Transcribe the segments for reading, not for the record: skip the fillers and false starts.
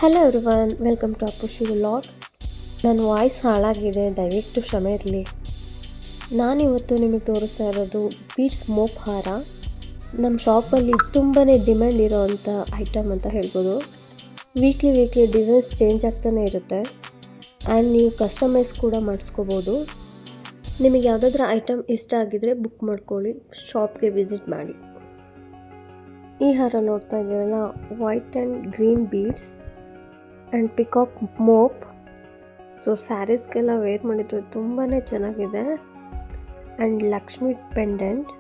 Hello everyone, welcome to Appushi vlog. ನನ್ನ voice ಹಾಳಾಗಿದೆ, ದಯವಿಟ್ಟು ಕ್ಷಮೆ ಇರಲಿ. ನಾನಿವತ್ತು ನಿಮಗೆ ತೋರಿಸ್ತಾ ಇರೋದು ಬೀಡ್ಸ್ ಮೋಪ್ ಹಾರ. ನಮ್ಮ ಶಾಪಲ್ಲಿ ತುಂಬಾ ಡಿಮ್ಯಾಂಡ್ ಇರೋವಂಥ ಐಟಮ್ ಅಂತ ಹೇಳ್ಬೋದು. ವೀಕ್ಲಿ ಡಿಸೈನ್ಸ್ ಚೇಂಜ್ ಆಗ್ತಾನೆ ಇರುತ್ತೆ ಆ್ಯಂಡ್ ನೀವು ಕಸ್ಟಮೈಸ್ ಕೂಡ ಮಾಡಿಸ್ಕೋಬೋದು. ನಿಮಗೆ ಯಾವುದಾದ್ರೂ ಐಟಮ್ ಇಷ್ಟ ಆಗಿದರೆ ಬುಕ್ ಮಾಡ್ಕೊಳ್ಳಿ, ಶಾಪ್ಗೆ ವಿಸಿಟ್ ಮಾಡಿ. ಈ ಹಾರ ನೋಡ್ತಾ ಇದ್ದೀರಲ್ಲ, white and green beads and peacock ಮೋಪ್. ಸೊ ಸ್ಯಾರೀಸ್ಗೆಲ್ಲ ವೇರ್ ಮಾಡಿದರೆ ತುಂಬಾ ಚೆನ್ನಾಗಿದೆ. And Lakshmi pendant.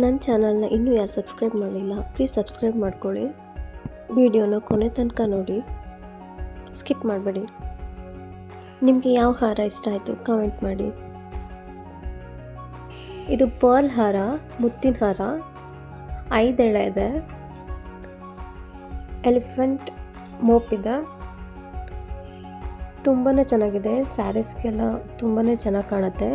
ನನ್ನ ಚಾನಲ್ನ ಇನ್ನೂ ಯಾರು ಸಬ್ಸ್ಕ್ರೈಬ್ ಮಾಡಿಲ್ಲ, ಪ್ಲೀಸ್ ಸಬ್ಸ್ಕ್ರೈಬ್ ಮಾಡ್ಕೊಳ್ಳಿ. ವಿಡಿಯೋನ ಕೊನೆ ತನಕ ನೋಡಿ, ಸ್ಕಿಪ್ ಮಾಡಬೇಡಿ. ನಿಮಗೆ ಯಾವ ಹಾರ ಇಷ್ಟ ಆಯಿತು ಕಾಮೆಂಟ್ ಮಾಡಿ. ಇದು ಪರ್ಲ್ ಹಾರ, ಮುತ್ತಿನ ಹಾರ, 5 ಎಳೆ ಇದೆ. ಎಲಿಫೆಂಟ್ ಮೋಪ್ ಇದೆ. ತುಂಬಾ ಚೆನ್ನಾಗಿದೆ, ಸ್ಯಾರೀಸ್ಗೆಲ್ಲ ತುಂಬಾ ಚೆನ್ನಾಗಿ ಕಾಣುತ್ತೆ.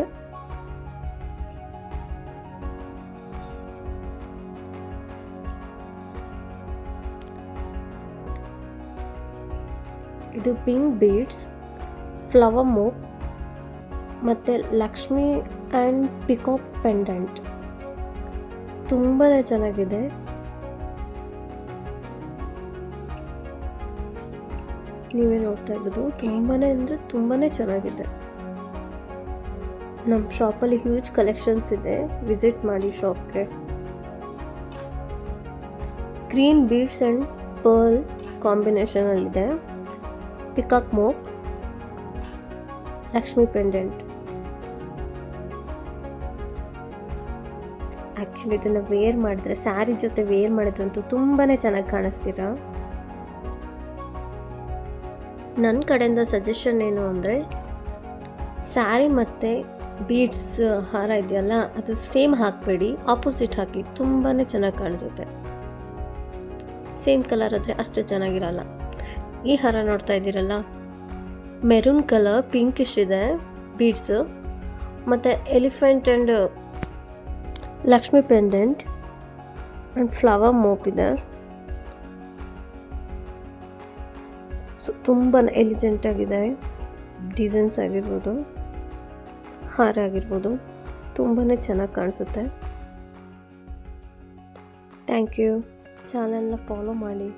ಇದು ಪಿಂಕ್ ಬೀಡ್ಸ್, ಫ್ಲವರ್ ಮೋಪ್ ಮತ್ತು ಲಕ್ಷ್ಮಿ ಆ್ಯಂಡ್ ಪಿಕಾಕ್ ಪೆಂಡೆಂಟ್. ತುಂಬಾ ಚೆನ್ನಾಗಿದೆ. ನೀವೇ ನೋಡ್ತಾ ಇರ್ಬೋದು, ತುಂಬಾ ಅಂದರೆ ತುಂಬಾ ಚೆನ್ನಾಗಿದೆ. ನಮ್ಮ ಶಾಪಲ್ಲಿ ಹ್ಯೂಜ್ ಕಲೆಕ್ಷನ್ಸ್ ಇದೆ, ವಿಸಿಟ್ ಮಾಡಿ ಶಾಪ್ಗೆ. ಗ್ರೀನ್ ಬೀಡ್ಸ್ ಆ್ಯಂಡ್ ಪರ್ಲ್ ಕಾಂಬಿನೇಷನಲ್ಲಿದೆ. ಪಿಕಾಕ್ ಮೋಪ್, ಲಕ್ಷ್ಮಿ ಪೆಂಡೆಂಟ್. ಆ್ಯಕ್ಚುಲಿ ಇದನ್ನು ವೇರ್ ಮಾಡಿದ್ರೆ, ಸ್ಯಾರಿ ಜೊತೆ ವೇರ್ ಮಾಡಿದ್ರಂತೂ ತುಂಬಾ ಚೆನ್ನಾಗಿ ಕಾಣಿಸ್ತೀರಾ. ನನ್ನ ಕಡೆಯಿಂದ ಸಜೆಷನ್ ಏನು ಅಂದರೆ, ಸ್ಯಾರಿ ಮತ್ತು ಬೀಡ್ಸ್ ಹಾರ ಇದೆಯಲ್ಲ, ಅದು ಸೇಮ್ ಹಾಕಬೇಡಿ, ಆಪೋಸಿಟ್ ಹಾಕಿ, ತುಂಬಾ ಚೆನ್ನಾಗಿ ಕಾಣಿಸುತ್ತೆ. ಸೇಮ್ ಕಲರ್ ಆದರೆ ಅಷ್ಟು ಚೆನ್ನಾಗಿರಲ್ಲ. ಈ ಹಾರ ನೋಡ್ತಾ ಇದ್ದೀರಲ್ಲ, ಮೆರೂನ್ ಕಲರ್, ಪಿಂಕಿಶ್ ಇದೆ ಬೀಡ್ಸು, ಮತ್ತು elephant and Lakshmi pendant and flower mop ಇದೆ. ಸೊ ತುಂಬ ಎಲಿಜೆಂಟ್ ಆಗಿದೆ. ಡಿಸೈನ್ಸ್ ಆಗಿರ್ಬೋದು, ಹಾರ ಆಗಿರ್ಬೋದು, ತುಂಬಾ ಚೆನ್ನಾಗಿ ಕಾಣಿಸುತ್ತೆ. Thank you. ಚಾನಲ್ನ ಫಾಲೋ ಮಾಡಿ.